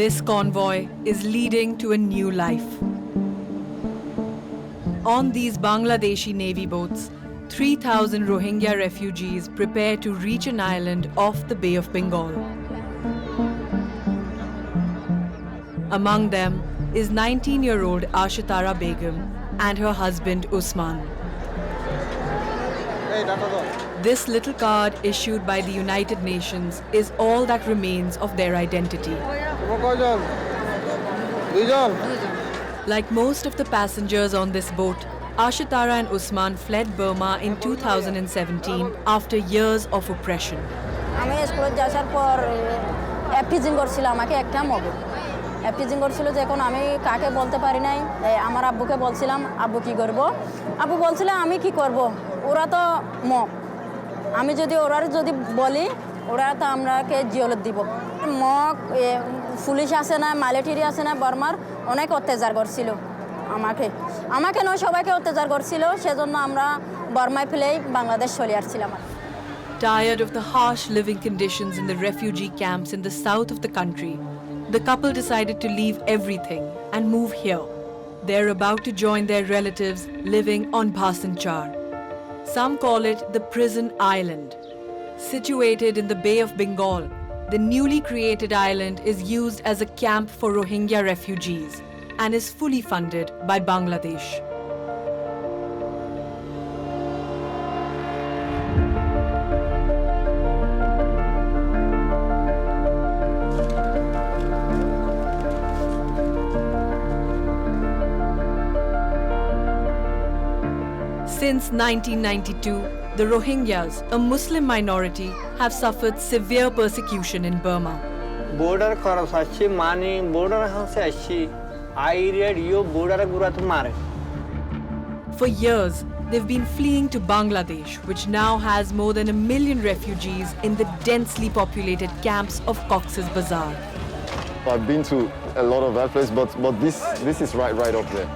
This convoy is leading to a new life. On these Bangladeshi Navy boats, 3,000 Rohingya refugees prepare to reach an island off the Bay of Bengal. Among them is 19-year-old Ashitara Begum and her husband Usman. This little card issued by the United Nations is all that remains of their identity. Like most of the passengers on this boat, Ashitara and Usman fled Burma in 2017 after years of oppression. আমি স্কুলে যাওয়ার পর এফটিজিং করছিল আমাকে একটা mob এফটিজিং করছিল যখন আমি কাকে বলতে পারি নাই আমার আব্বুকে বলছিলাম আব্বু কি করব আব্বু বলছিল আমি কি করব ওরা তো মব আমি যদি ওরার যদি বলি ওরা তো আমরাকে জিওলত দিব মক পুলিশ আছে না মিলিটারি আছে না বর্মার অনেক অত্যাচার করছিল আমাকে নয় সবাইকে অত্যাচার করছিল সেজন্য আমরা বর্মায় ফেলেই বাংলাদেশ চলে আসছিলাম Tired of the harsh living conditions in the refugee camps in the south of the country, the couple decided to leave everything and move here. They're about to join their relatives living on Bhasan Char. Some call it the prison island. Situated in the Bay of Bengal, the newly created island is used as a camp for Rohingya refugees and is fully funded by Bangladesh. Since 1992, the Rohingyas, a Muslim minority, have suffered severe persecution in Burma. Border cross achi mani border house achi I read you border gurat mare. For years, they've been fleeing to Bangladesh, which now has more than 1 million refugees in the densely populated camps of Cox's Bazar. I've been to a lot of that place, but this is right up there.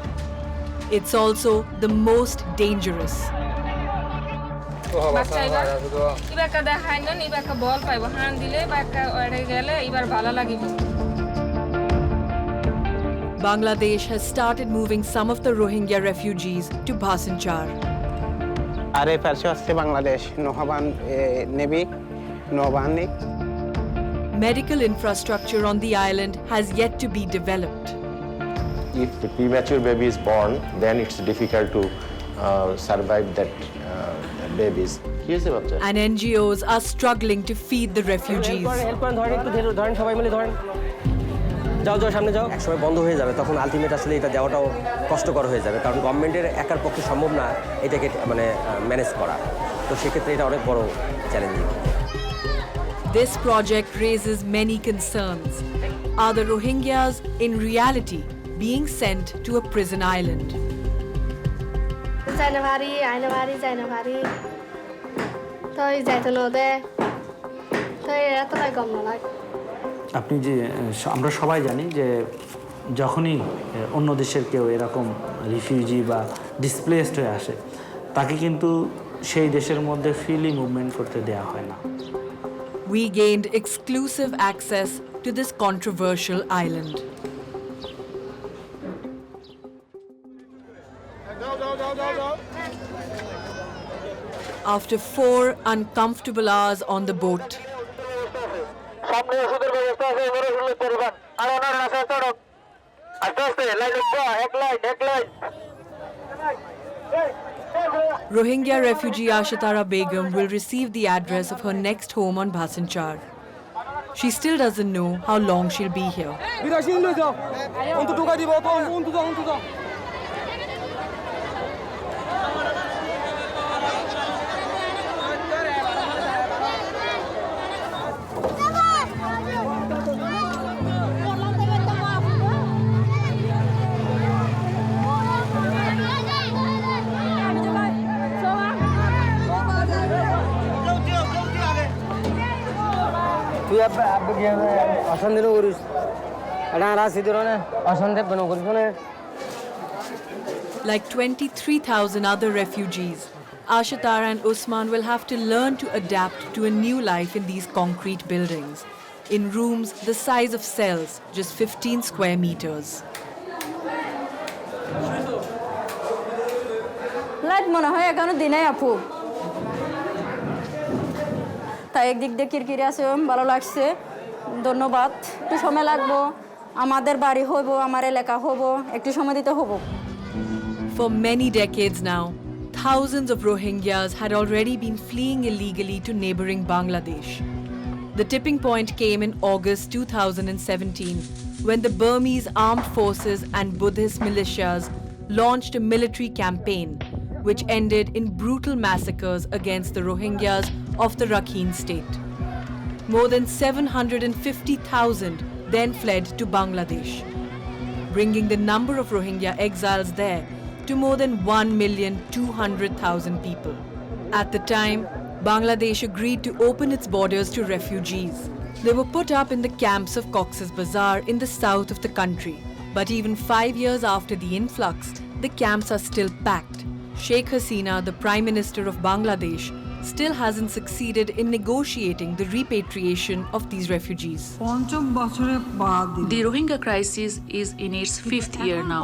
It's also the most dangerous. Bangladesh has started moving some of the Rohingya refugees to Bhasan Char. Medical infrastructure on the island has yet to be developed. If the premature baby is born, then it's difficult to survive that babies. And NGOs are struggling to feed the refugees. যাও সামনে যাও একসময় বন্ধ হয়ে যাবে তখন ultimate আসলে এটা যাওয়াটাও কষ্টকর হয়ে যাবে কারণ গভর্নমেন্টের একার পক্ষে সম্ভব না এটাকে মানে ম্যানেজ করা তো সেক্ষেত্রে এটা অনেক বড় challenging This project raises many concerns. Are the Rohingyas in reality being sent to a prison island? আপনি যে আমরা সবাই জানি যে যখনই অন্য দেশের কেউ এরকম রিফিউজি বা ডিসপ্লেসড হয়ে আসে তাকে কিন্তু সেই দেশের মধ্যে ফ্রিলি মুভমেন্ট করতে দেয়া হয় না We gained exclusive access to this controversial island. After 4 uncomfortable hours on the boat, Rohingya refugee Ashitara Begum will receive the address of her next home on Bhasan Char. She still doesn't know how long she'll be here. Like 23,000 other refugees, Ashitara and Usman will have to learn to adapt to a new life in these concrete buildings. in rooms the size of cells, just 15 square meters. Light মনে হয় এখনো দিনে আপু তাই একদিক দিয়ে কিরকিরে আছে ভালো লাগছে ধন্যবাদ একটু সময় লাগবো আমাদের বাড়ি হইব আমার এলাকা হইব একটু সময় দিতে হইব For many decades now, thousands of Rohingyas had already been fleeing illegally to neighbouring Bangladesh. The tipping point came in August 2017 when the Burmese armed forces and Buddhist militias launched a military campaign which ended in brutal massacres against the Rohingyas of the Rakhine state. More than 750,000 then fled to Bangladesh, bringing the number of Rohingya exiles there to more than 1,200,000 people. At the time, Bangladesh agreed to open its borders to refugees. They were put up in the camps of Cox's Bazar in the south of the country. But even 5 years after the influx, the camps are still packed. Sheikh Hasina, the Prime Minister of Bangladesh, still hasn't succeeded in negotiating the repatriation of these refugees. The Rohingya crisis is in its 5th year now.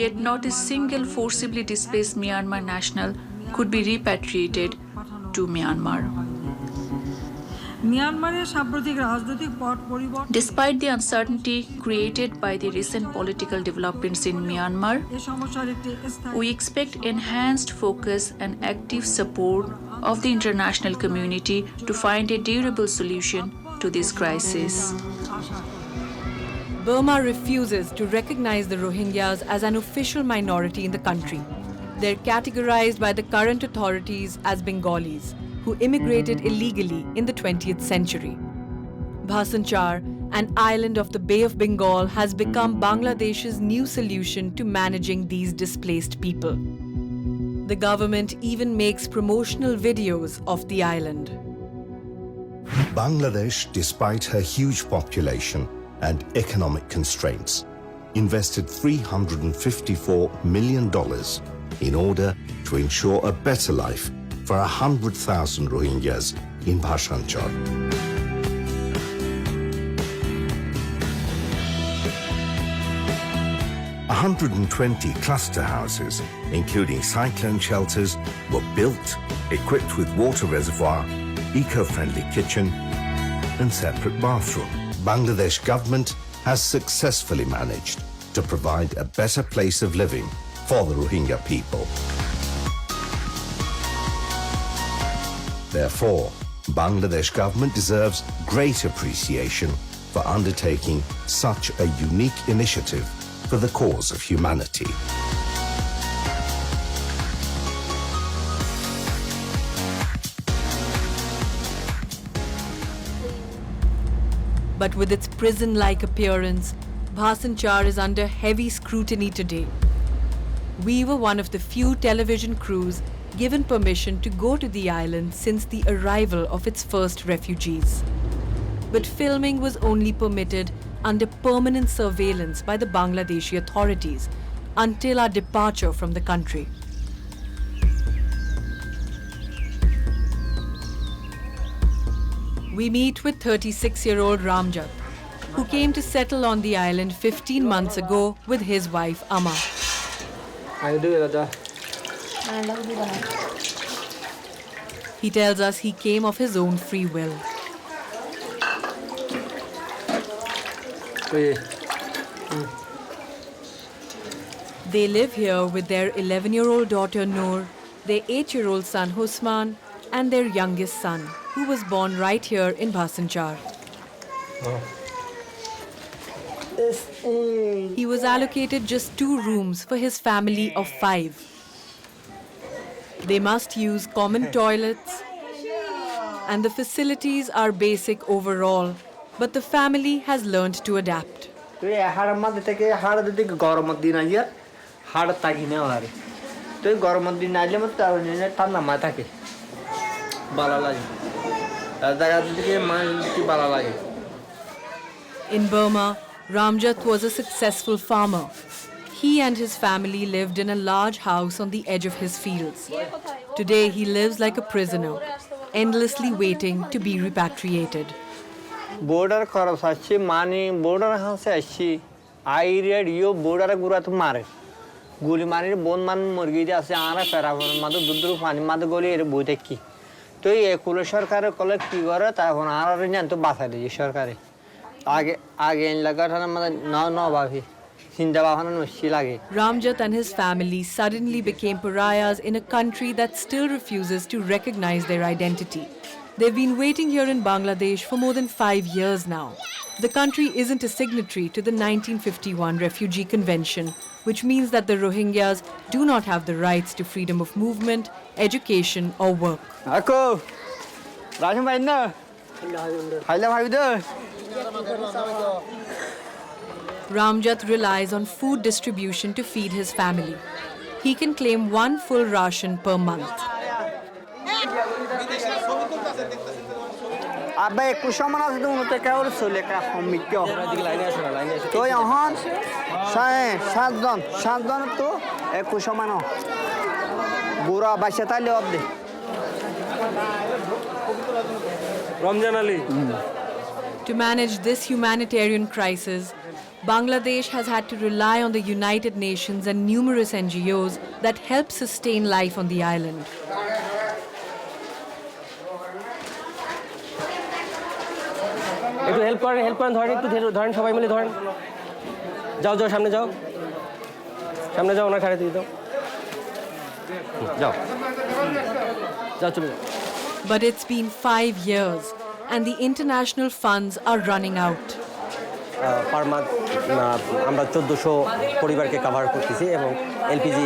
Yet not a single forcibly displaced Myanmar national could be repatriated to Myanmar. Despite the uncertainty created by the recent political developments in Myanmar, we expect enhanced focus and active support of the international community to find a durable solution to this crisis. Burma refuses to recognize the Rohingyas as an official minority in the country. They're categorized by the current authorities as Bengalis, who immigrated illegally in the 20th century. Bhasan Char, an island of the Bay of Bengal, has become Bangladesh's new solution to managing these displaced people. The government even makes promotional videos of the island. Bangladesh, despite her huge population and economic constraints, invested $354 million in order to ensure a better life for 100,000 Rohingyas in Bhasan Char. 120 cluster houses, including cyclone shelters, were built, equipped with water reservoir, eco-friendly kitchen, and separate bathroom. Bangladesh government has successfully managed to provide a better place of living for the Rohingya people. Therefore, Bangladesh government deserves great appreciation for undertaking such a unique initiative for the cause of humanity. But with its prison-like appearance, Bhasan Char is under heavy scrutiny today. We were one of the few television crews given permission to go to the island since the arrival of its first refugees. But filming was only permitted under permanent surveillance by the Bangladeshi authorities until our departure from the country. We meet with 36-year-old Ramjat, who came to settle on the island 15 months ago with his wife Amma. He tells us he came of his own free will. They live here with their 11-year-old daughter Noor, their 8-year-old son Husman, and their youngest son, who was born right here in Bhasan Char. He was allocated just 2 rooms for his family of 5. They must use common toilets, and the facilities are basic overall, but the family has learned to adapt. In Burma, Ramjat was a successful farmer. He and his family lived in a large house on the edge of his fields. Today, he lives like a prisoner, endlessly waiting to be repatriated. border খরচ আসছে মানে border হাসে আসছে আইরিয়া ইও border গুরা তো মারে গুলি মারির বন মান মুরগি আছে আরা ফেরাফর মাদে দুদুর পানি মাদে গলি এর বই দেখি তো এই কুল সরকারের কলে কি করে তখন আর জান তো বাঁচাই দিয়েছে সরকারে আগে লাগাটার মধ্যে ন ভাবি চিন্তা ভাবনা নষ্ট লাগে Ramjat and his family suddenly became pariahs in a country that still refuses to recognize their identity. They've been waiting here in Bangladesh for more than 5 years now. The country isn't a signatory to the 1951 Refugee Convention, which means that the Rohingyas do not have the rights to freedom of movement, education, or work. Ako, Rajam bhai na, haila bhai da. Ramjat relies on food distribution to feed his family. He can claim 1 full ration per month. Abba ekusha mana se to unote ka or sole ka homikyo. To yahan সাত জন তো 21 মানো বুড়া বাইশে তাইলে অবধি Ramzan Ali To manage this humanitarian crisis, Bangladesh has had to rely on the United Nations and numerous NGOs that help sustain life on the island. একটু help করেন ধরেন একটু ধরেন সবাই মিলে ধরেন যাও সামনে যাও ওনার খাড়ে দিয়ে দাও যাও চলে যাও But it's been 5 years and the international funds are running out. Per month আমরা 1400 পরিবারকে কভার করতেছি এবং এলপিজি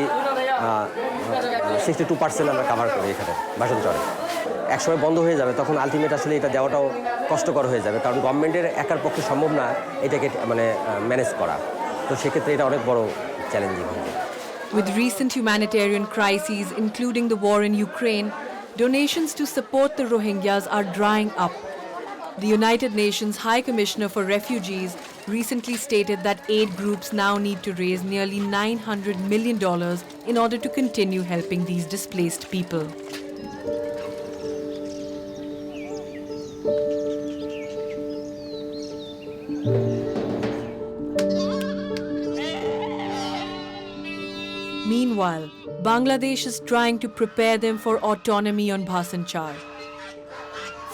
62% আমরা কভার করি এখানে বাসন চরে একসময় বন্ধ হয়ে যাবে তখন আলটিমেট আসলে এটা দেওয়াটাও কষ্টকর হয়ে যাবে কারণ গভর্নমেন্টের একার পক্ষে সম্ভব না এটাকে মানে ম্যানেজ করা তো সেক্ষেত্রে এটা অনেক বড় চ্যালেঞ্জিং হয়ে যাবে With recent humanitarian crises, including the war in Ukraine, donations to support the Rohingyas are drying up. The United Nations High Commissioner for Refugees recently stated that aid groups now need to raise nearly $900 million in order to continue helping these displaced people. Meanwhile, Bangladesh is trying to prepare them for autonomy on Bhasan Char.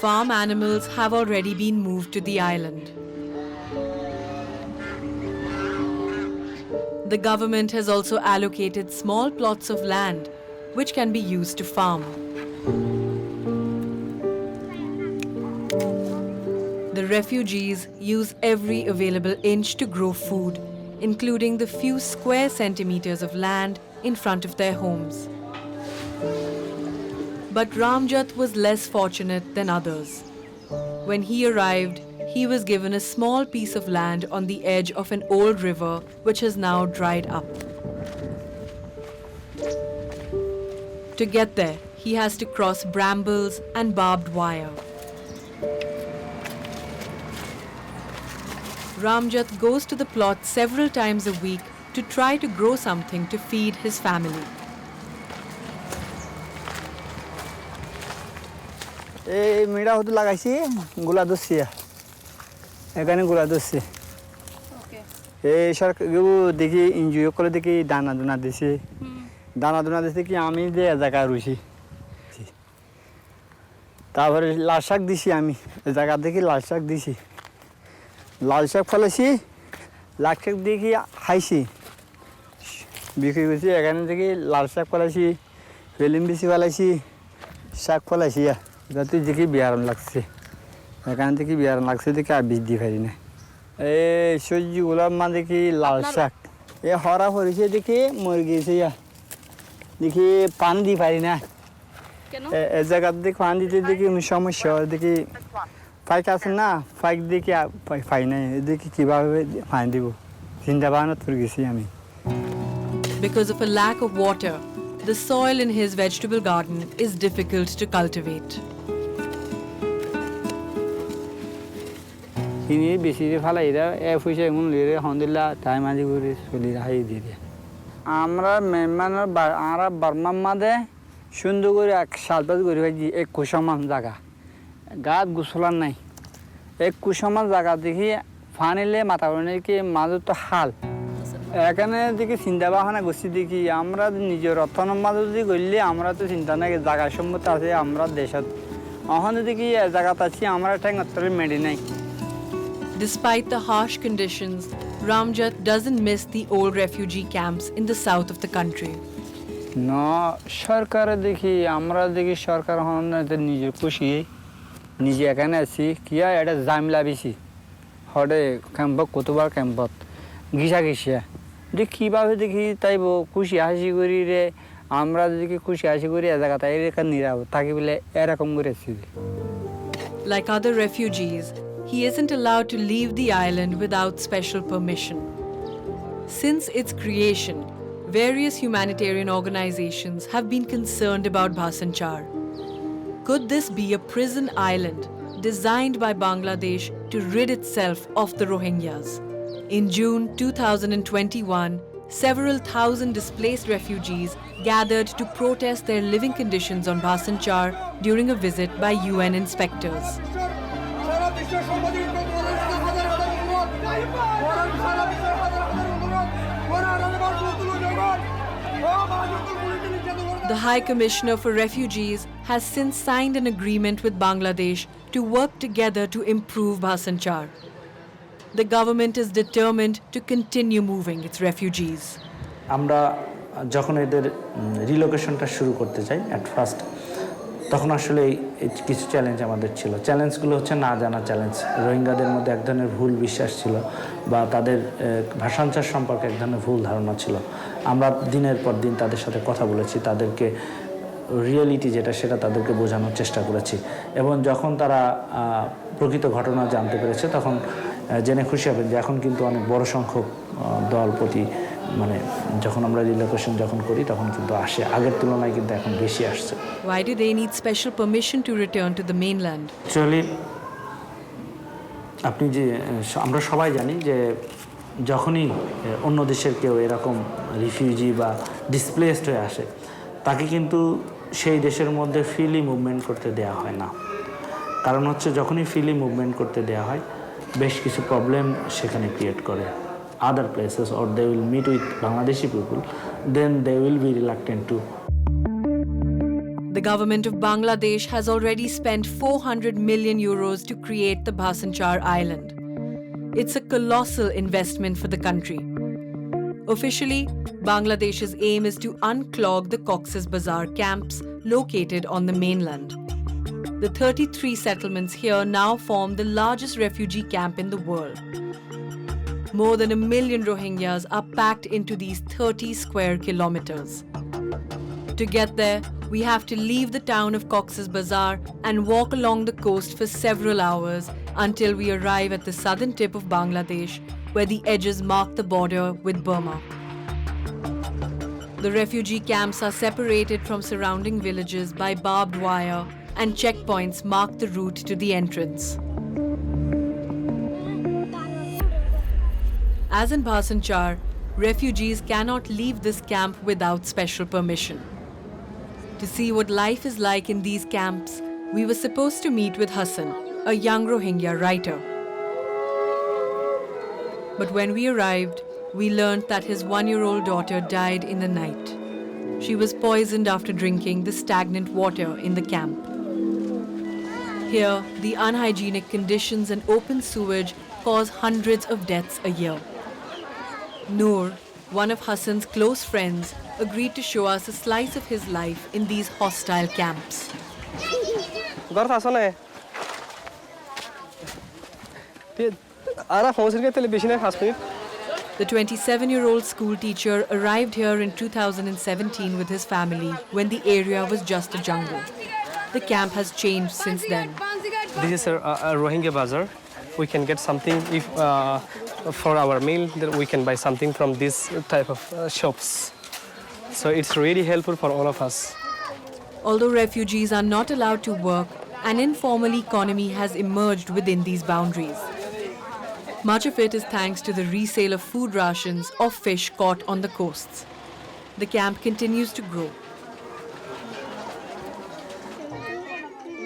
Farm animals have already been moved to the island. The government has also allocated small plots of land which can be used to farm. The refugees use every available inch to grow food, including the few square centimeters of land in front of their homes. But Ramjat was less fortunate than others. When he arrived, he was given a small piece of land on the edge of an old river which has now dried up. To get there, he has to cross brambles and barbed wire. Ramjat goes to the plot several times a week to try to grow something to feed his family. এই মেড়া হতে লাগাইছি গোলা দোষী এখানে গোলা দোষী এই সরকার দেখি এনজিও করে দেখি দানা দুনা দিছে কি আমি যে জায়গায় রয়েছি তারপরে লাল শাক দিছি আমি জায়গা দেখি লাল শাক দিছি লাল শাক ফলাইছি লাল শাক দেখি খাইছি বিক্রি করছি এখানে দেখি লাল শাক ফলাইছি ফেলিম বেশি ফলাইছি শাক ফলাইছি যাতে দেখি বিয়ারণ লাগছে এখান থেকে বিয়ারণ লাগছে দেখি আর বীজ দিয়ে পারি না এই সবজিগুলোর মা দেখি লাল শাক এ হরা হরিছে দেখি মরে গিয়েছে দেখি পানি দিয়ে পারি না এ জায়গার দেখি পানি দিতে দেখি সমস্যা দেখি পাইক আছে না পাইক দেখি পাই নাই দেখি কীভাবে পানি দিব চিন্তা ভাবনা তোর গেছি আমি Because of a lack of water, the soil in his vegetable garden is difficult to cultivate. তিনি বেশি ফেলাই পয়সা এমন লিয়ে আলহামদুলিল্লাহ টাইম আজি করে চলি রাখাই দিয়ে আমরা মেহমানের আমরা বার্মার মাঝে সুন্দর করে এক সালবাজ করে ভাজি এক কুসমান জায়গা গাছ গোসলার নাই এক কুসমান জায়গা দেখি ফানিলে মাথা কি মাঝে তো হাল এখানে দেখি চিন্তা ভাবনা করছি দেখি আমরা নিজের অর্থনের মাঝে যদি করলে আমরা তো চিন্তা নাই জায়গা সম্মত আছে আমরা দেশত ওখানে দেখি জায়গাতে আছি আমরা ঠ্যাং মেডি নাই Despite the harsh conditions, Ramjat doesn't miss the old refugee camps in the south of the country. না সরকারে দেখি আমরা দেখি সরকার নিজের খুশি নিজে এখানে আছি কিয়া এটা জামলা বেশি হরে ক্যাম্পত কতবার ক্যাম্পত ঘিসা ঘিসিয়া দেখি কীভাবে দেখি তাইব খুশি হাসি করি রে আমরা দেখি খুশি হাসি করি এ জায়গা তাই নিরাপদ থাকি বলে এরকম করেছি Like other refugees, he isn't allowed to leave the island without special permission. Since its creation, various humanitarian organizations have been concerned about Bhasan Char. Could this be a prison island designed by Bangladesh to rid itself of the Rohingyas? In June 2021, several thousand displaced refugees gathered to protest their living conditions on Bhasan Char during a visit by UN inspectors. The High Commissioner for Refugees has since signed an agreement with Bangladesh to work together to improve Bhasan Char. The government is determined to continue moving its refugees. আমরা যখন এদের রিলোকেশনটা শুরু করতে চাই at first তখন আসলে কিছু challenge আমাদের ছিল চ্যালেঞ্জগুলো হচ্ছে না জানা চ্যালেঞ্জ রোহিঙ্গাদের মধ্যে এক ধরনের ভুল বিশ্বাস ছিল বা তাদের ভাষান চার সম্পর্কে এক ধরনের ভুল ধারণা ছিল আমরা দিনের পর দিন তাদের সাথে কথা বলেছি তাদেরকে রিয়েলিটি যেটা সেটা তাদেরকে বোঝানোর চেষ্টা করেছি এবং যখন তারা প্রকৃত ঘটনা জানতে পেরেছে তখন জেনে খুশি হবেন যে এখন কিন্তু অনেক বড় সংখ্যক দল প্রতি মানে যখন আমরা রিলোকেশন যখন করি তখন কিন্তু আসে আগের তুলনায় কিন্তু এখন বেশি আসছে Why do they need special permission to return to the mainland? Actually আপনি যে আমরা সবাই জানি যে যখনই অন্য দেশের কেউ এরকম রিফিউজি বা ডিসপ্লেসড হয়ে আসে তাকে কিন্তু সেই দেশের মধ্যে ফ্রিলি মুভমেন্ট করতে দেওয়া হয় না কারণ হচ্ছে যখনই ফ্রিলি মুভমেন্ট করতে দেওয়া হয় বেশ কিছু প্রবলেম সেখানে ক্রিয়েট করে other places or they will meet with Bangladeshi people, then they will be reluctant to. The government of Bangladesh has already spent 400 million euros to create the Bhasan Char island. It's a colossal investment for the country. Officially, Bangladesh's aim is to unclog the Cox's Bazar camps located on the mainland. The 33 settlements here now form the largest refugee camp in the world. More than 1 million Rohingyas are packed into these 30 square kilometers. To get there, we have to leave the town of Cox's Bazar and walk along the coast for several hours until we arrive at the southern tip of Bangladesh, where the edges mark the border with Burma. The refugee camps are separated from surrounding villages by barbed wire, and checkpoints mark the route to the entrance. As in Bhasan Char, refugees cannot leave this camp without special permission. To see what life is like in these camps, we were supposed to meet with Hassan, a young Rohingya writer. But when we arrived, we learned that his 1-year-old daughter died in the night. She was poisoned after drinking the stagnant water in the camp. Here, the unhygienic conditions and open sewage cause hundreds of deaths a year. Noor, one of Hassan's close friends, agreed to show us a slice of his life in these hostile camps. The 27-year-old school teacher arrived here in 2017 with his family when the area was just a jungle. The camp has changed since then. This is a Rohingya Bazar. We can get something if for our meal, then we can buy something from this type of shops. So it's really helpful for all of us. Although refugees are not allowed to work, an informal economy has emerged within these boundaries. Much of it is thanks to the resale of food rations or fish caught on the coasts. The camp continues to grow.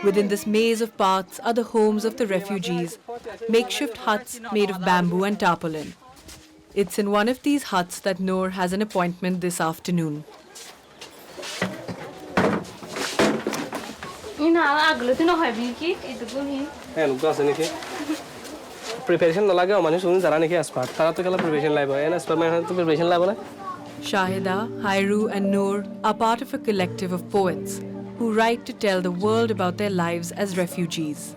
Within this maze of paths are the homes of the refugees, makeshift huts made of bamboo and tarpaulin. It's in one of these huts that Noor has an appointment this afternoon. Preparation no lage manu sun jara niki aspat tara to kala preparation laibo en aspat man to preparation laibo na Shahida, Hairu and Noor are part of a collective of poets who write to tell the world about their lives as refugees.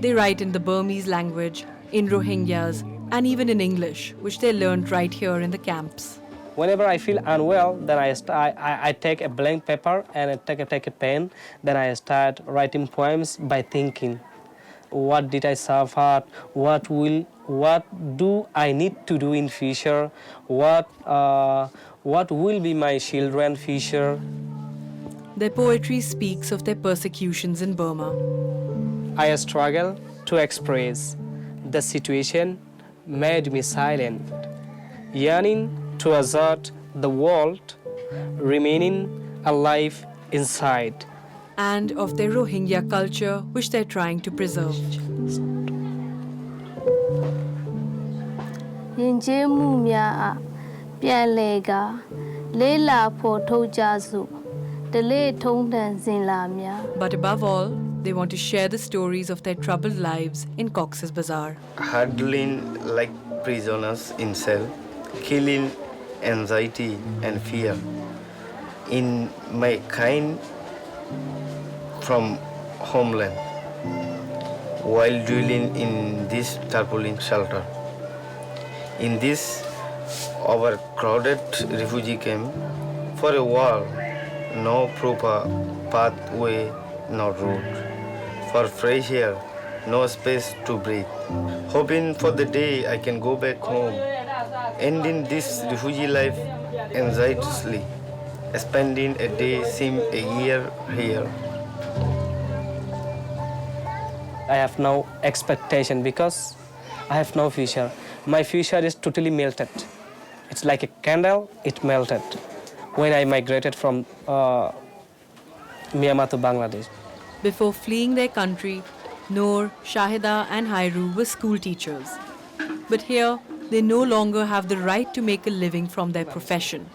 They write in the Burmese language, in Rohingyas, and even in English, which they learned right here in the camps. Whenever I feel unwell, then I take a blank paper and I take a pen. Then I start writing poems by thinking, what did I suffer? What do I need to do in future? What will be my children's future? Their poetry speaks of their persecutions in Burma. I struggle to express. The situation made me silent, yearning to assert the world, remaining alive inside. And of their Rohingya culture, which they're trying to preserve. But above all, they want to share the stories of their troubled lives in Cox's Bazar. Huddling like prisoners in cell, killing anxiety and fear. In my kind from homeland, while dwelling in this tarpaulin shelter. In this overcrowded refugee camp, for a while, no proper pathway nor route. For fresh air, no space to breathe. Hoping for the day I can go back home, ending this refugee life anxiously. Spending a day seemed a year here. I have no expectation because I have no future. My future is totally melted. It's like a candle, it melted when I migrated from Myanmar to Bangladesh. Before fleeing their country, Noor, Shahida and Hairu were school teachers. But here, they no longer have the right to make a living from their profession.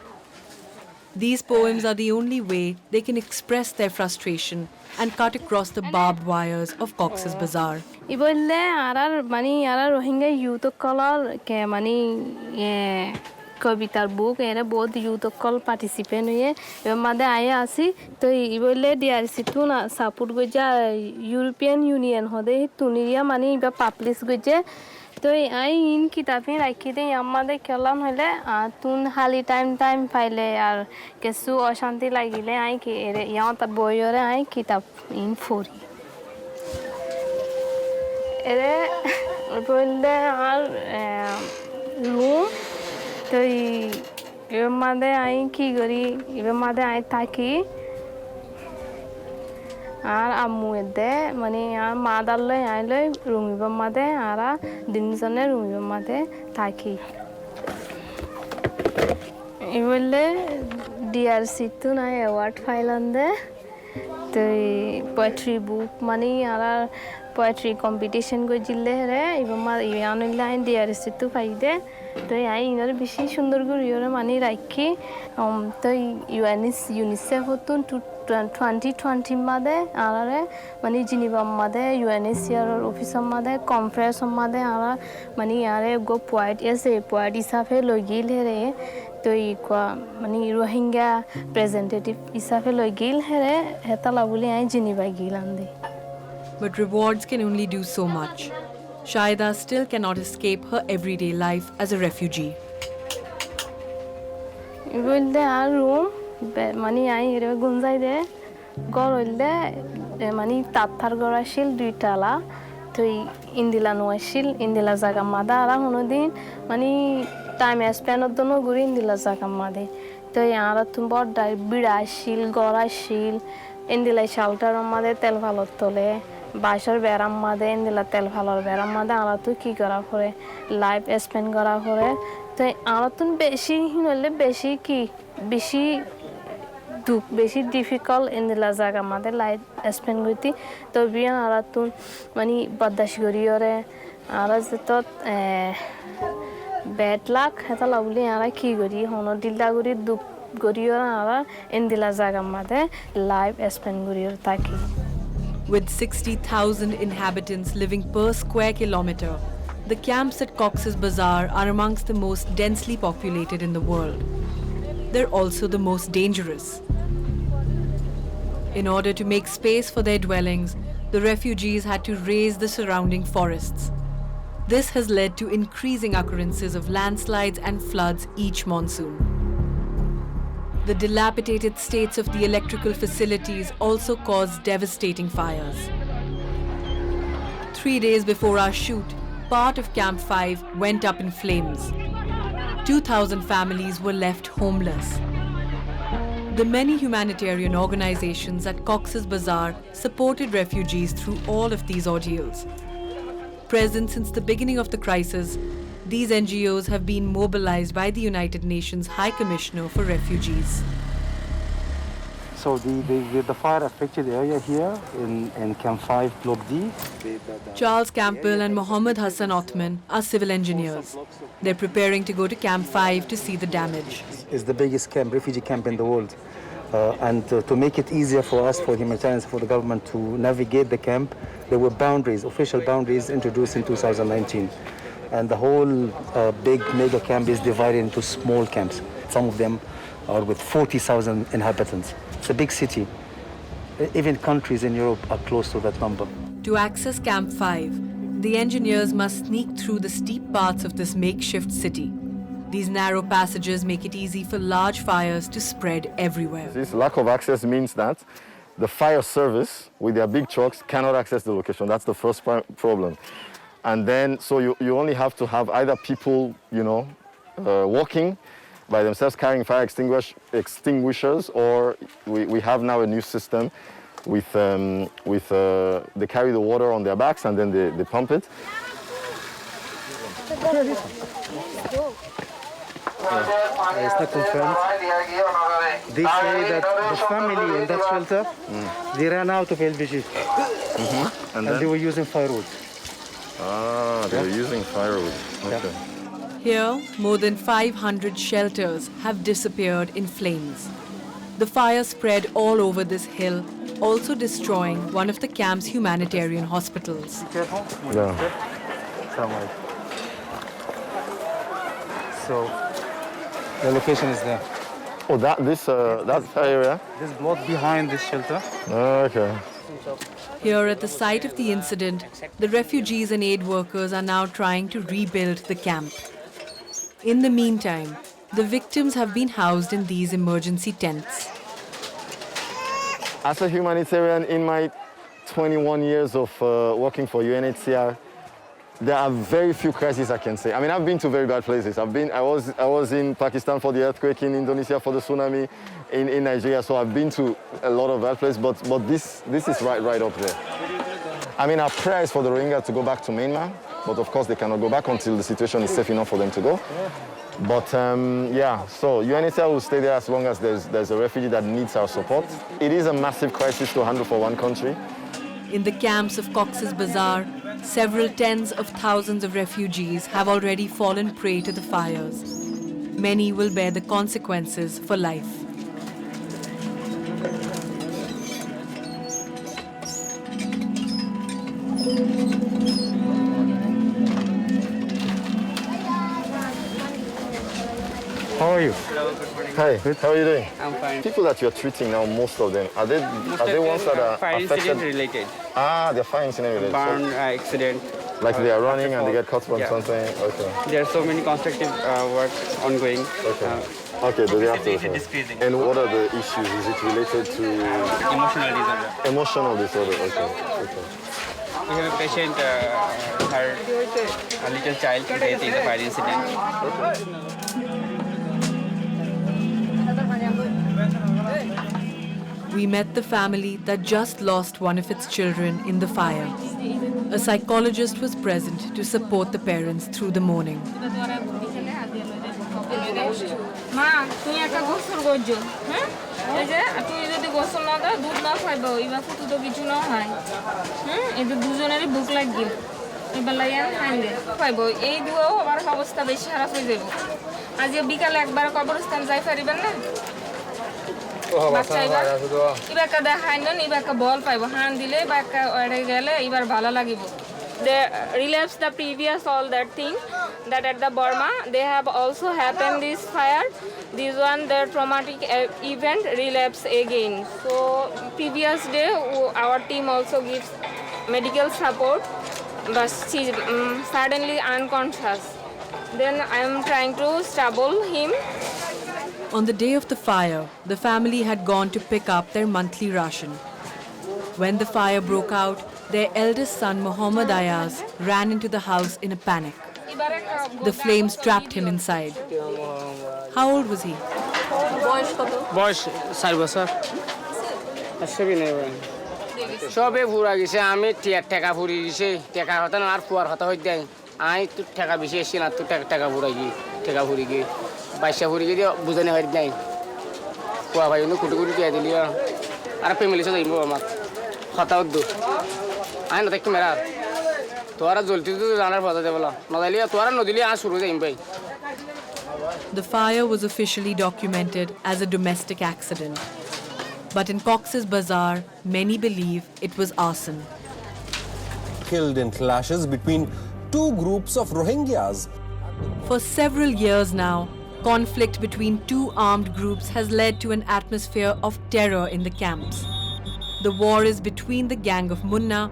These poems are the only way they can express their frustration and cut across the barbed wires of Cox's Bazar. Ibolle arar mani arar Rohingya youth color ke mani কবিতার বুক এরা বহুত youth call participant হয়ে এবার মাঝে আয়ে আসি তো ইবলে DRC তুন support গজা ইউরোপিয়ান ইউনিয়ন হদে তুনিয়া মানে এবার পাবলিশ গজে তো আই ইন কিতাবে রাখি দেই আমাদের কেলাম হলে তুন হালি টাইম পাইলে আর কিছু অশান্তি লাগিলে আই কি এরে ইয়াও তার বইরে আই কিতাব ইন ফরি এরে বললে আর রুম তো এবার মাঝে আই কি করি এবার মাঝে আই থাকি আর আম্মু এদে মানে আর মা দাল্লে আইলে রুমিবার মাঝে আর দিনজনে রুমিবার মাঝে থাকি এবারে ডিআরসি তো না অ্যাওয়ার্ড ফাইলান দে তো পোয়েট্রি বুক মানে আর পোয়েট্রি কম্পিটিশন গজিলে রে এবার মা ইয়ানলে আই ডিআরসি তো পাই দে তো আই ইনার বেশি সুন্দর করে ইয়ে মানে রাখি তো ইউনিসেফ হতুন 2020 মাদে আরে মানে জিনিভা মাদে ইউএনএইচসিআর অফিসার মাদে কনফারেন্স মাদে আর মানে আরে গো পয়েট এসে পয়েট হিসাবে লগিল হেরে তো ইকোয়া মানে রোহিঙ্গা প্রেজেন্টেটিভ হিসাবে লগিল হেরে হেতালা বলে আই জিনিভা গিলাম দে But rewards can only do so much. Shahida still cannot escape her everyday life as a refugee. বলতে আর রুম মানে আই এর গুঞ্জাই দে গর হইলে মানে তাতার গড় আসিল দুইটালা তো ইন্দিলা নো আসিল ইন্দিলা জায়গা মাদা আর কোনোদিন মানে টাইম স্পেন্ডের জন্য ঘুরি ইন্দিলা জায়গা মাদে তো আর তুমি বড় বিড়া আসিল গড় আসিল ইন্দিলা শালটার মাদে তেল ভালো তোলে বাসার বেড়াম মাদে ইন্দিলা তেল ভালোর বেড়াম মাদে আর তো কি করা করে লাইফ স্পেন্ড করা করে তো আর তো বেশি হলে বেশি কি বেশি দুঃখ বেশি ডিফিকাল্ট ইন্দিলা জায়গা আমাদের লাইফ স্পেন্ড করতে তো বিয়ান আর তুন মানে বদাস করিওরে আর যত ব্যাড লাক হেতা লাগলি আর কি করি হন দিল্লা করি দুঃখ করিও আর ইন্দিলা জায়গা আমাদের লাইফ স্পেন্ড করিওর থাকি With 60,000 inhabitants living per square kilometre, the camps at Cox's Bazar are amongst the most densely populated in the world. They're also the most dangerous. In order to make space for their dwellings, the refugees had to raze the surrounding forests. This has led to increasing occurrences of landslides and floods each monsoon. The dilapidated states of the electrical facilities also caused devastating fires. 3 days before our shoot, part of Camp 5 went up in flames. 2,000 families were left homeless. The many humanitarian organizations at Cox's Bazar supported refugees through all of these ordeals. Present since the beginning of the crisis, these NGOs have been mobilized by the United Nations High Commissioner for Refugees. So the fire affected area here in Camp 5 Block D. Charles Campbell and Mohammed Hassan Othman are civil engineers. They're preparing to go to Camp 5 to see the damage. It's the biggest camp, refugee camp in the world. And to make it easier for us, for humanitarians, for the government to navigate the camp, there were boundaries, official boundaries introduced in 2019. And the whole big mega camp is divided into small camps. Some of them are with 40,000 inhabitants. It's a big city. Even countries in Europe are close to that number. To access Camp 5, the engineers must sneak through the steep parts of this makeshift city. These narrow passages make it easy for large fires to spread everywhere. This lack of access means that the fire service with their big trucks cannot access the location. That's the first problem. And then, so you only have to have either people, walking by themselves carrying fire extinguishers, or we have now a new system with they carry the water on their backs and then they pump it. It's not confirmed. They say that the family in that shelter, they ran out of LPG. And they were using firewood. They were using firewood. Okay. Here, more than 500 shelters have disappeared in flames. The fire spread all over this hill, also destroying one of the camp's humanitarian hospitals. Be careful. Yeah. So, the location is there. Oh, that area? This block behind this shelter. Okay. Here at the site of the incident, the refugees and aid workers are now trying to rebuild the camp. In the meantime, the victims have been housed in these emergency tents. As a humanitarian, in my 21 years of working for UNHCR, there are very few crises I can say. I mean, I've been to very bad places. I was in Pakistan for the earthquake, in Indonesia for the tsunami, in Nigeria. So I've been to a lot of bad places, but this is right up there. I mean, our prayer is for the Rohingya to go back to Myanmar, but of course they cannot go back until the situation is safe enough for them to go. But so UNHCR will stay there as long as there's a refugee that needs our support. It is a massive crisis to handle for one country. In the camps of Cox's Bazar, several tens of thousands of refugees have already fallen prey to the fires. Many will bear the consequences for life. How are you? Hi, how are you doing? I'm fine. People that you're treating now, most of them, are they ones that are fire affected? incident related. They're fire incident related. Burn accident. Like they are running and they get caught from Yeah. something? Okay. There are so many constructive work ongoing. Okay. Okay, do they have to? And what are the issues? Is it related to Emotional disorder. emotional disorder? Okay. We have a patient, a little child dead in the fire incident. We met the family that just lost one of its children in the fire. A psychologist was present to support the parents through the mourning. মা তুই একটা গোসল করছো হ্যাঁ এই যে তুই যদি গোসল না দাও দুধ না খাইব এবার ফুটু তো কিছু না হয় এদের দুজনেরই ভুক লাগবে এবার লাইয়া খাইলে খাইব এই দুও আমার অবস্থা বেশি খারাপ হয়ে যাব আজ বিকালে একবার কবরস্থান যাই পারিবেন না বাচ্চা এবার দেখাই নেন এবার বল পাইব হান দিলে বা গেলে এবার ভালো লাগিব they relapse the previous all that thing that at the Burma they have also happened this fire this one their traumatic event relapse again so previous day our team also gives medical support but she suddenly unconscious then I am trying to stable him. On the day of the fire, the family had gone to pick up their monthly ration. When the fire broke out, their eldest son Muhammad Ayaz ran into the house in a panic. The flames trapped him inside. How old was he? বয়স 4 বছর আসবে না সবে পুরা গেছে আমি টাকা পুরি গেছে টাকা হতা না আর পুয়ার হতা হই দেয় আই তো টাকা বেশি এসে না তো টাকা পুরা গিয়ে টাকা পুরি গিয়ে বাইশা পুরি গিয়ে বুঝানে হয় নাই পুয়া ভাই কুটি কুটি দিয়ে দিলি আর ফ্যামিলি সাথে যাইব আমার হতা হদ্দু আই না দেখি মেরা তোরা জ্বলতে তো জানার কথা দেবলা না দিলে তোরা নদিলে আর শুরু যাইম ভাই The fire was officially documented as a domestic accident. But in Cox's Bazar, many believe it was arson. Killed in clashes between two groups of Rohingyas. For several years now, conflict between two armed groups has led to an atmosphere of terror in the camps. The war is between the gang of Munna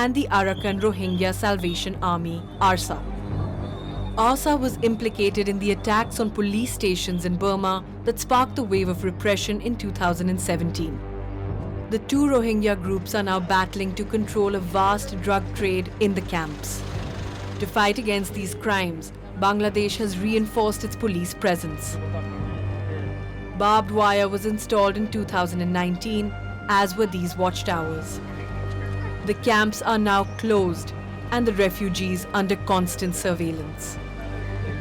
and the Arakan Rohingya Salvation Army, ARSA. ARSA was implicated in the attacks on police stations in Burma that sparked the wave of repression in 2017. The two Rohingya groups are now battling to control a vast drug trade in the camps. To fight against these crimes, Bangladesh has reinforced its police presence. Barbed wire was installed in 2019, as were these watchtowers. The camps are now closed and the refugees under constant surveillance.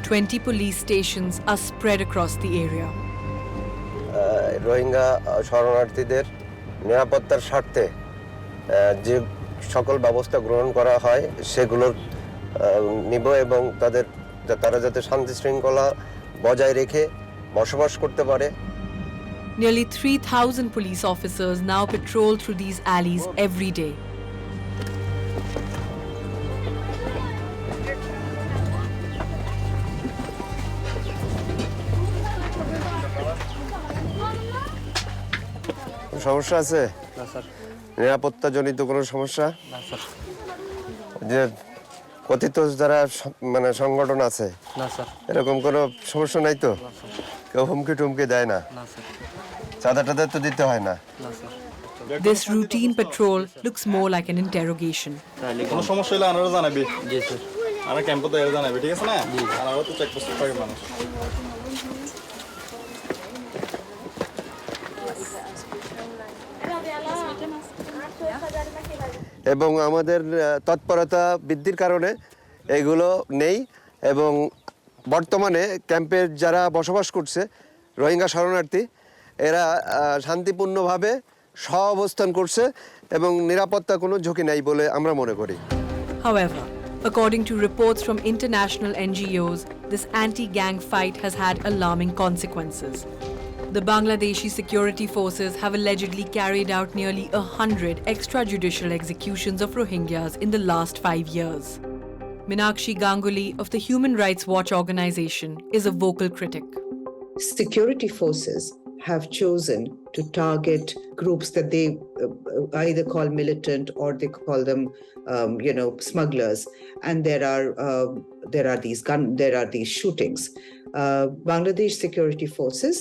20 police stations are spread across the area. Rohingya শরণার্থীদের নিরাপত্তার স্বার্থে যে সকল ব্যবস্থা গ্রহণ করা হয় সেগুলো নিব এবং তারা যাতে শান্তি শৃঙ্খলা বজায় রেখে বসবাস করতে পারে Nearly 3,000 police officers now patrol through these alleys every day. সমস্যা আছে না স্যার নিরাপত্তা জনিত কোনো সমস্যা না স্যার যে কথিত যারা মানে সংগঠন আছে না স্যার এরকম কোনো সমস্যা নাই তো কেউ হুমকি টুমকি দেয় না না স্যার চাঁদা টাদা তো দিতে হয় না না sir This routine patrol looks more like an interrogation. কোনো সমস্যা হলে আনারা জানাবি জি স্যার আমরা ক্যাম্পে তো এর জানাবি ঠিক আছে না আনারা তো চেক পোস্ট করে মানুষ এবং আমাদের তৎপরতা বৃদ্ধির কারণে এগুলো নেই এবং বর্তমানে ক্যাম্পে যারা বসবাস করছে রোহিঙ্গা শরণার্থী এরা শান্তিপূর্ণভাবে সহাবস্থান করছে এবং নিরাপত্তা কোনো ঝুঁকি নাই বলে আমরা মনে করি However, according to reports from international NGOs, this anti-gang fight has had alarming consequences. The Bangladeshi security forces have allegedly carried out nearly 100 extrajudicial executions of Rohingyas in the last 5 years. Meenakshi Ganguly of the Human Rights Watch organization is a vocal critic. Security forces have chosen to target groups that they either call militant or they call them, smugglers, and there are these shootings. Bangladesh security forces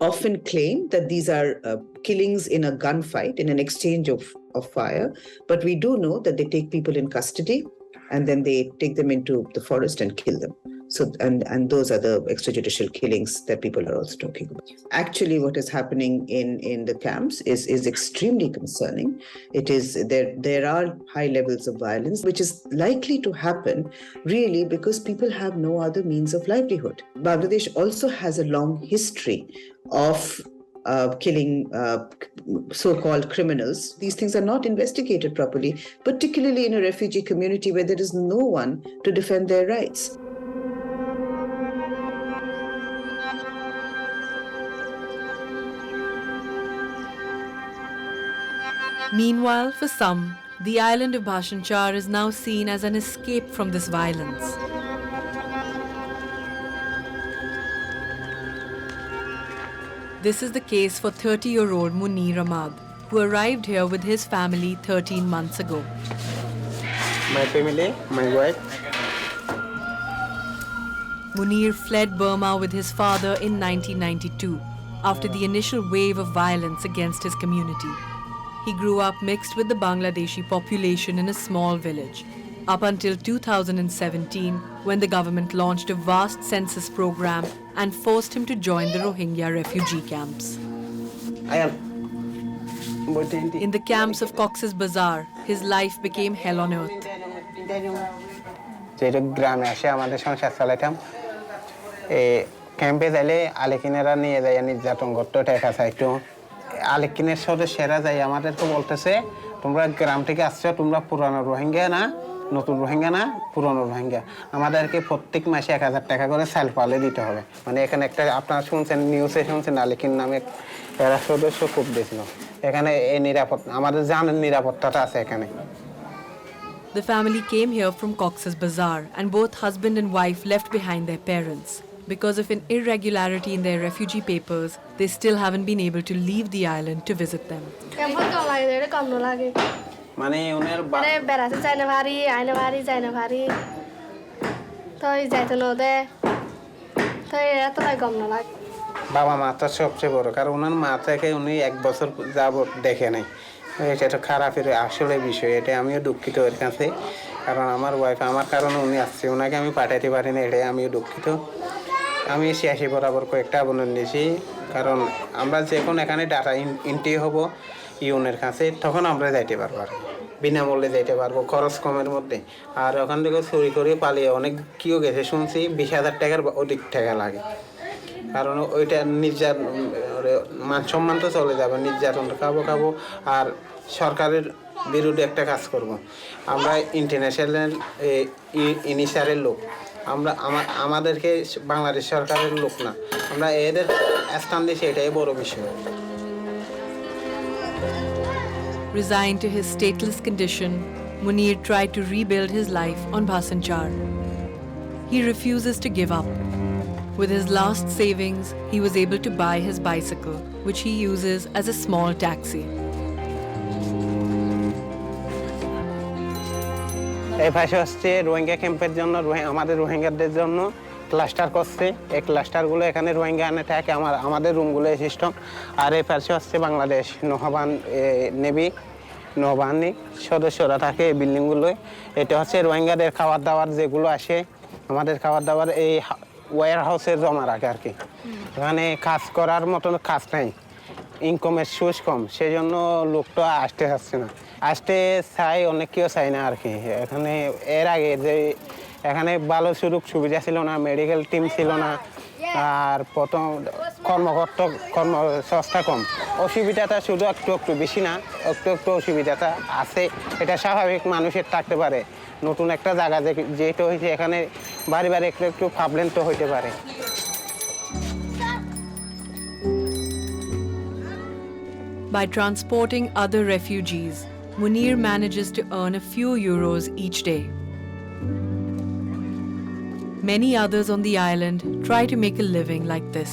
often claim that these are killings in a gunfight, in an exchange of fire, but we do know that they take people in custody and then they take them into the forest and kill them. So, and those are the extrajudicial killings that people are also talking about. Actually, what is happening in the camps is extremely concerning. It is there are high levels of violence, which is likely to happen really because people have no other means of livelihood. Bangladesh also has a long history of killing so-called criminals. These things are not investigated properly, particularly in a refugee community where there is no one to defend their rights. Meanwhile, for some, the island of Bhasan Char is now seen as an escape from this violence. This is the case for 30-year-old Munir Ahmad, who arrived here with his family 13 months ago. My family, my wife. Munir fled Burma with his father in 1992 after the initial wave of violence against his community. He grew up mixed with the Bangladeshi population in a small village, up until 2017, when the government launched a vast census program and forced him to join the Rohingya refugee camps. In the camps of Cox's Bazar, his life became hell on earth. ক্যাম্পে যাইলে আলেকিনেরা নিয়ে যায় নির্যাতন করতে টাকা চাইতো আলেকিনের সদস্যরা যাই আমাদেরকে বলতেছে তোমরা গ্রাম থেকে আসছো তোমরা পুরানো রোহিঙ্গা না নতুন রোহিঙ্গা না পুরানো রোহিঙ্গা আমাদেরকে প্রত্যেক মাসে 1000 টাকা করে সাল পালে দিতে হবে মানে এখানে একটা আপনারা শুনছেন নিউজে শুনছেন আলেকিন নামে এরা সদস্য খুব দিছিল এখানে এই নিরাপত্তা আমাদের জানেন নিরাপত্তাটা আছে এখানে The family came here from Cox's Bazar and both husband and wife left behind their parents. Because of an irregularity in their refugee papers, they still haven't been able to leave the island to visit them. বাবা মা তো সবচেয়ে বড় কারণ ওনার মা থেকে উনি 1 বছর যাবত দেখে নাই এটা খারাপের আসলে বিষয় এটা আমিও দুঃখিত এর কাছে কারণ আমার ওয়াইফ আমার কারণে উনি আসছে ওনাকে আমি পাঠাতে পারি না এটা আমিও দুঃখিত আমি সিয়াসি বরাবর কয়েকটা আবেদন দিয়েছি কারণ আমরা যখন এখানে ডাটা এন্ট্রি হব ইউনের কাছে তখন আমরা যাইতে পারবো বিনামূল্যে যাইতে পারবো খরচ কমের মধ্যে আর ওখান থেকে চুরি করে পালিয়ে অনেক কিও গেছে শুনছি 20,000 টাকার অধিক টাকা লাগে কারণ ওইটা নির্যাতন মান সম্মান তো চলে যাবে নির্যাতন খাবো আর সরকারের বিরুদ্ধে একটা কাজ করব আমরা ইন্টারন্যাশনাল ইনিশিয়ারের লোক আমরা আমাদেরকে বাংলাদেশ সরকারের লোক না আমরা এদের স্থান দিয়েছি এটাই বড় বিষয় Resigned to his stateless condition, Munir tried to rebuild his life on Bhasan Char. He refuses to give up. With his last savings, he was able to buy his bicycle, which he uses as a small taxi. এই পাশে হচ্ছে রোহিঙ্গা ক্যাম্পের জন্য আমাদের রোহিঙ্গাদের জন্য cluster করছে এই ক্লাস্টারগুলো এখানে রোহিঙ্গা আনে থাকে আমাদের রুমগুলো সিস্টেম আর এই পাশে হচ্ছে বাংলাদেশ নৌবাহিনী সদস্যরা থাকে এই বিল্ডিংগুলোয় এটা হচ্ছে রোহিঙ্গাদের খাবার দাবার যেগুলো আসে আমাদের খাবার দাবার এই ওয়্যার হাউসে জমা রাখে আর কি এখানে কাজ করার মতন কাজ নাই ইনকামের সোর্স কম সেই জন্য লোকটা আসতে চাচ্ছে না আসতে চাই অনেক কেউ চাই না আর কি এখানে এর আগে যে এখানে ভালো সুবিধা ছিল না মেডিকেল টিম ছিল না আর প্রথম কর্মসংস্থা কম অসুবিধাটা শুধু একটু বেশি না একটু অসুবিধাটা আছে এটা স্বাভাবিক মানুষের থাকতে পারে নতুন একটা জায়গা যেটা হয়েছে এখানে বাড়ি একটু প্রবলেম তো হইতে পারে By transporting other refugees, Munir manages to earn a few euros each day. Many others on the island try to make a living like this.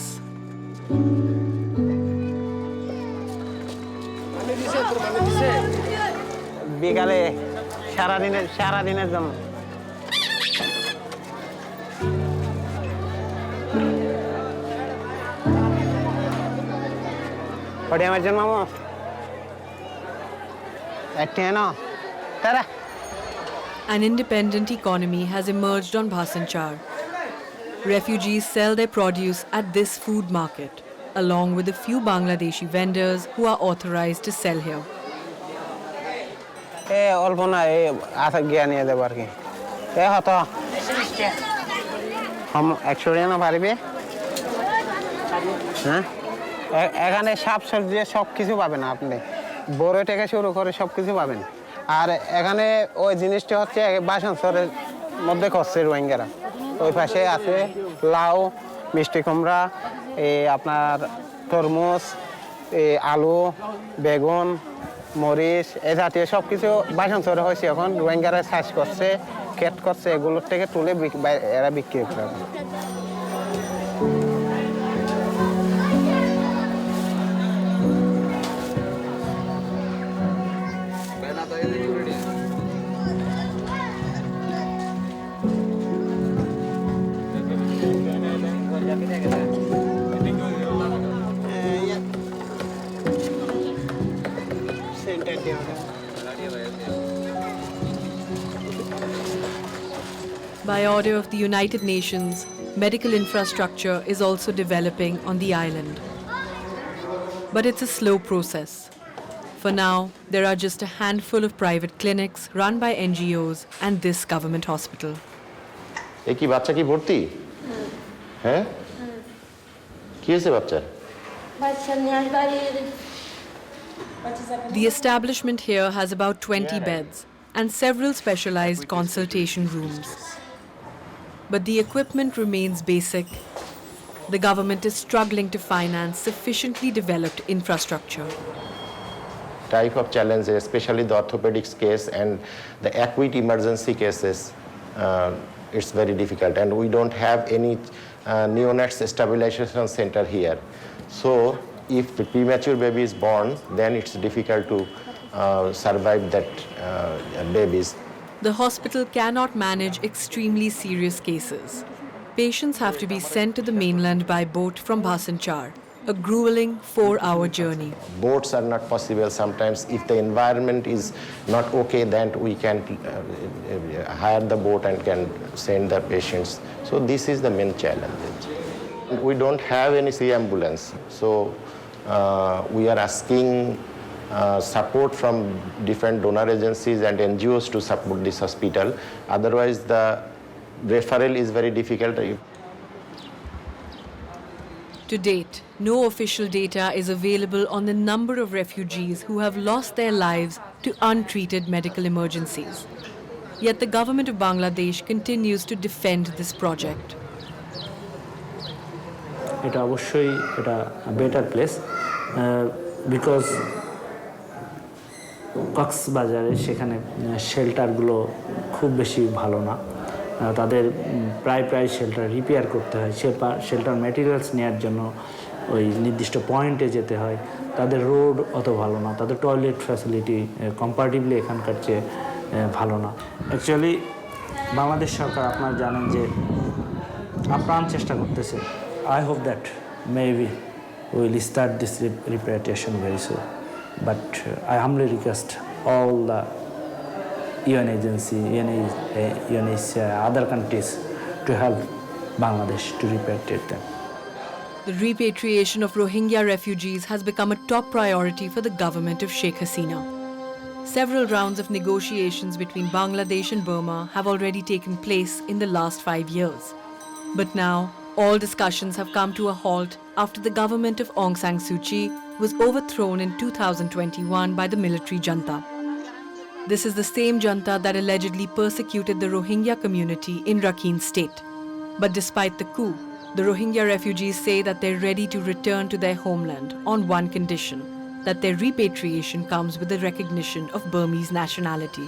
বিকালে সারাদিনের জন্য An independent economy has emerged on Bhasan Char. Refugees sell their produce at this food market, along with a few Bangladeshi vendors who are authorized to sell here. এখানে শাকসবজি সব কিছু পাবেন আপনি বড় থেকে শুরু করে সব কিছু পাবেন আর এখানে ওই জিনিসটা হচ্ছে বাসান চরের মধ্যে করছে রোহিঙ্গারা ওই পাশে আছে লাউ মিষ্টি কুমড়া আপনার তরমুজ আলু বেগুন মরিচ এই জাতীয় সব কিছু বাসান চরে হয়েছে এখন রোহিঙ্গারা চাষ করছে ক্ষেত করছে এগুলোর থেকে তুলে এরা বিক্রি করে By order of the United Nations, medical infrastructure is also developing on the island. But it's a slow process. For now, there are just a handful of private clinics run by NGOs and this government hospital. কি বাচ্চা কি ভর্তি হ্যাঁ কি হয়েছে বাচ্চার The establishment here has about 20 beds and several specialized consultation rooms. But the equipment remains basic. The government is struggling to finance sufficiently developed infrastructure. Type of challenge, especially the orthopedics case and the acute emergency cases, it's very difficult. And we don't have any neonates stabilization center here. So if the premature baby is born, then it's difficult to survive that babies. The hospital cannot manage extremely serious cases. Patients have to be sent to the mainland by boat from Bhasan Char, a grueling 4-hour journey. Boats are not possible sometimes. If the environment is not okay, then we can hire the boat and can send the patients. So this is the main challenge. We don't have any sea ambulance. So we are asking support from different donor agencies and NGOs to support this hospital. Otherwise, the referral is very difficult. To date, no official data is available on the number of refugees who have lost their lives to untreated medical emergencies. Yet the government of Bangladesh continues to defend this project. এটা অবশ্যই এটা better place because কক্সবাজারে সেখানে শেল্টারগুলো খুব বেশি ভালো না তাদের প্রায় শেল্টার রিপেয়ার করতে হয় শেল্টার ম্যাটেরিয়ালস নেওয়ার জন্য ওই নির্দিষ্ট পয়েন্টে যেতে হয় তাদের রোড অত ভালো না তাদের টয়লেট ফ্যাসিলিটি কম্পারেটিভলি এখানকার চেয়ে ভালো না অ্যাকচুয়ালি বাংলাদেশ সরকার আপনারা জানেন যে আপ্রাণ চেষ্টা করতেছে I hope that maybe we will start this repatriation very soon. But I humbly request all the UN agency, UNHCR, other countries to help Bangladesh to repatriate them. The repatriation of Rohingya refugees has become a top priority for the government of Sheikh Hasina. Several rounds of negotiations between Bangladesh and Burma have already taken place in the last 5 years. But now, all discussions have come to a halt after the government of Aung San Suu Kyi was overthrown in 2021 by the military junta. This is the same junta that allegedly persecuted the Rohingya community in Rakhine State. But despite the coup, the Rohingya refugees say that they're ready to return to their homeland on one condition, that their repatriation comes with the recognition of Burmese nationality.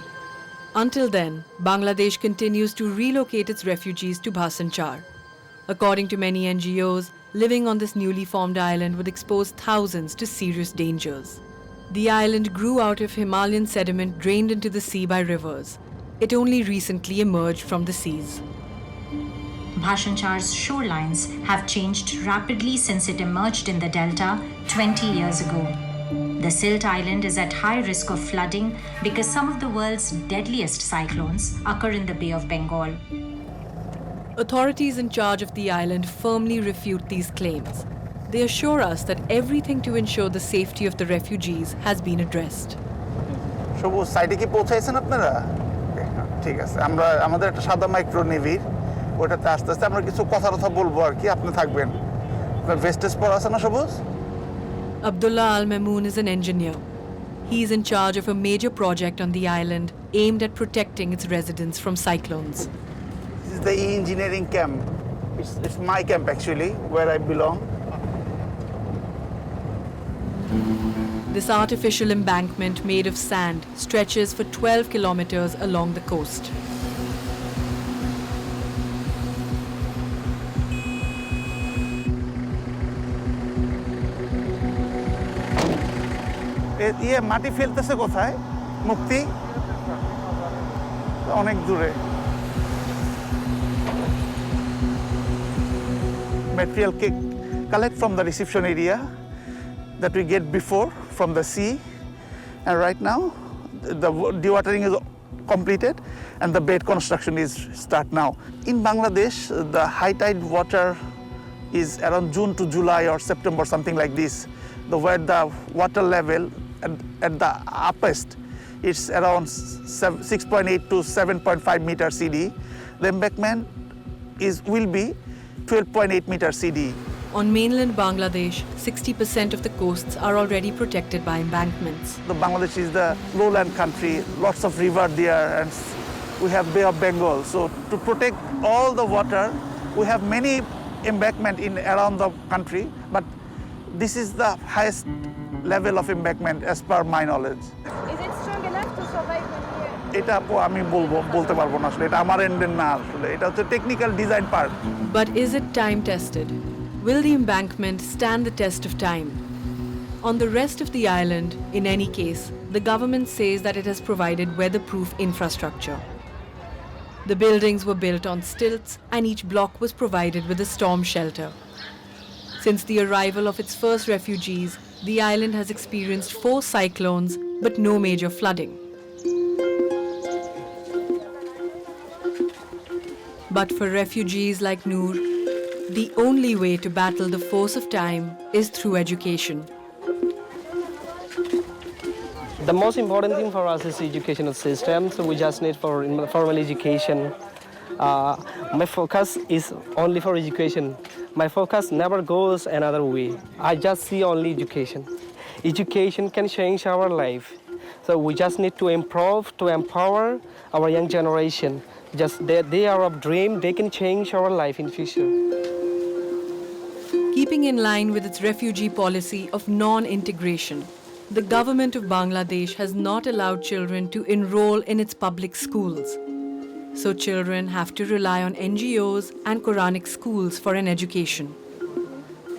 Until then, Bangladesh continues to relocate its refugees to Bhasan Char. According to many NGOs, living on this newly formed island would expose thousands to serious dangers. The island grew out of Himalayan sediment drained into the sea by rivers. It only recently emerged from the seas. Bhasan Char's shorelines have changed rapidly since it emerged in the delta 20 years ago. The Silt Island is at high risk of flooding because some of the world's deadliest cyclones occur in the Bay of Bengal. Authorities in charge of the island firmly refute these claims. They assure us that everything to ensure the safety of the refugees has been addressed. সবুজ সাইডে কি পৌঁছাইছেন আপনারা? ঠিক আছে, আমরা আমাদের একটা সাদা মাইক্রো নেভির ওটাতে আস্তে আস্তে আমরা কিছু কথা বলবো আর কি, আপনি থাকবেন। আপনার ভেস্টেজ পরা আছে না সবুজ? Abdullah Al Mamoon is an engineer. He is in charge of a major project on the island aimed at protecting its residents from cyclones. This is the engineering camp. It's my camp actually, where I belong. This artificial embankment made of sand stretches for 12 kilometers along the coast. মাটি ফেলতেছে কোথায়? মুক্তি অনেক দূরে। Material collect from the reception area that we get before from the sea, and right now the dewatering is completed and the bed construction is start now. In Bangladesh, the high tide water is around June to July or September, something like this, where the water level at the uppest it's around 6.8 to 7.5 meter CD. The embankment will be 12.8 meter CD. On mainland Bangladesh, 60% of the coasts are already protected by embankments. Bangladesh is the lowland country, lots of river there, and we have Bay of Bengal. So to protect all the water, we have many embankment in around the country, but this is the highest level of embankment as per my knowledge. Is it strong enough to survive here? এটা আমি বলতে পারবো না আসলে, এটা আমার এন্ডের না আসলে, এটা হচ্ছে technical design part. But is it time tested? Will the embankment stand the test of time? On the rest of the island, in any case, the government says that it has provided weatherproof infrastructure. The buildings were built on stilts and each block was provided with a storm shelter. Since the arrival of its first refugees, the island has experienced 4 cyclones but no major flooding. But for refugees like Noor, the only way to battle the force of time is through education. The most important thing for us is educational system, so we just need for formal education. My focus is only for education. My focus never goes another way. I just see only education. Education can change our life. So we just need to improve, to empower our young generation. Just they are a dream, they can change our life in future. Keeping in line with its refugee policy of non-integration, the government of Bangladesh has not allowed children to enroll in its public schools. So children have to rely on NGOs and Quranic schools for an education.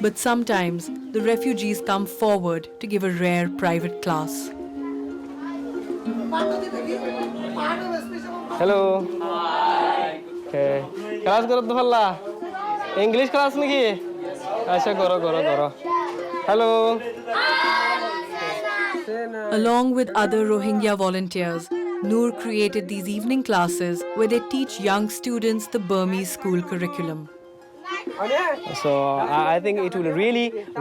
But sometimes the refugees come forward to give a rare private class. Hello. Okay. Class karo to phalla. English class naki? Acha karo. Hello. Along with other Rohingya volunteers, Noor created these evening classes where they teach young students the Burmese school curriculum. So I think it will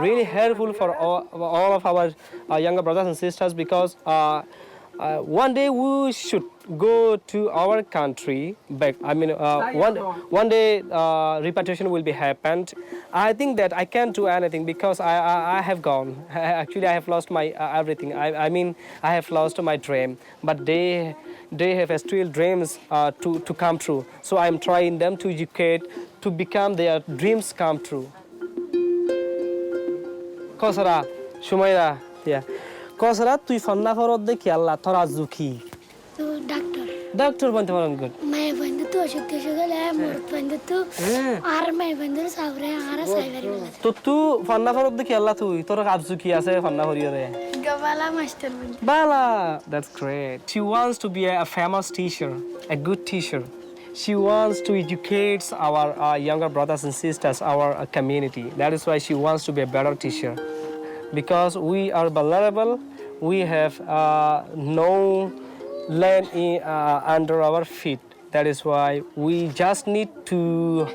really helpful for all of our younger brothers and sisters, because one day we should go to our country back. I mean, one day repatriation will be happened. I think that I can't do anything because I have gone. Actually, I have lost my everything. I mean, I have lost my dream. But they have still dreams to come true. So I am trying them to educate, to become their dreams come true. Kosara, Shumaira, yeah. Kosara, tu fanna farod de ki Allah thora zuki. Doctor bante paron good. Mai bandu tu ashok shogala mort bandu tu ar mai bandu savre ara saiveri To tu fanna farod de ki Allah tu tora abzuki ase fanna horiore. Gabala master bandu. Bala, that's great. She wants to be a famous teacher, a good teacher. She wants to educate our younger brothers and sisters, our community. That is why she wants to be a better teacher. Because we are vulnerable, we have no land under our feet. That is why we just need to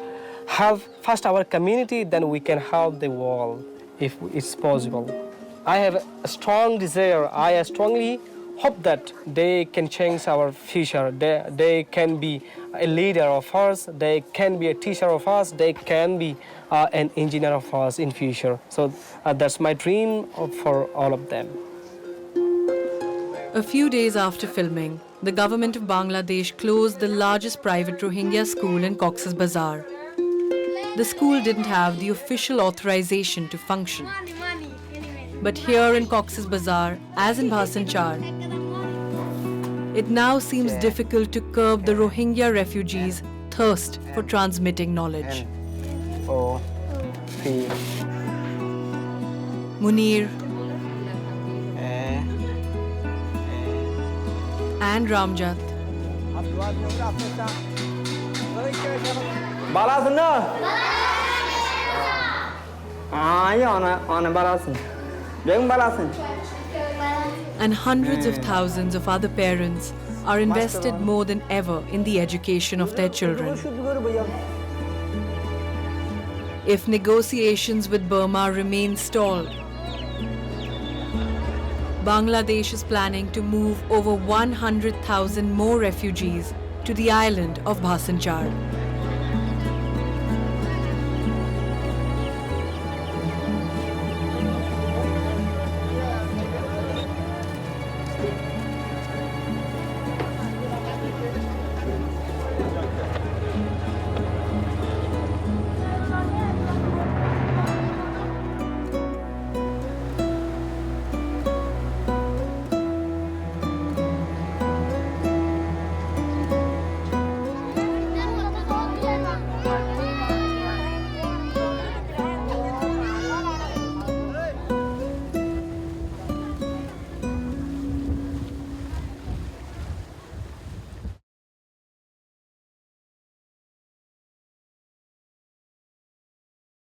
help first our community, then we can help the world if it's possible. I have a strong desire. I strongly hope that they can change our future. They can be a leader of us. They can be a teacher of us. They can be an engineer of us in future. So that's my dream for all of them. A few days after filming, the government of Bangladesh closed the largest private Rohingya school in Cox's Bazar. The school didn't have the official authorization to function. But here in Cox's Bazar, as in Bhasan Char, it now seems difficult to curb the Rohingya refugees' thirst for transmitting knowledge. Munir and Ramjat and hundreds of thousands of other parents are invested more than ever in the education of their children. If negotiations with Burma remain stalled, Bangladesh is planning to move over 100,000 more refugees to the island of Bhasan Char.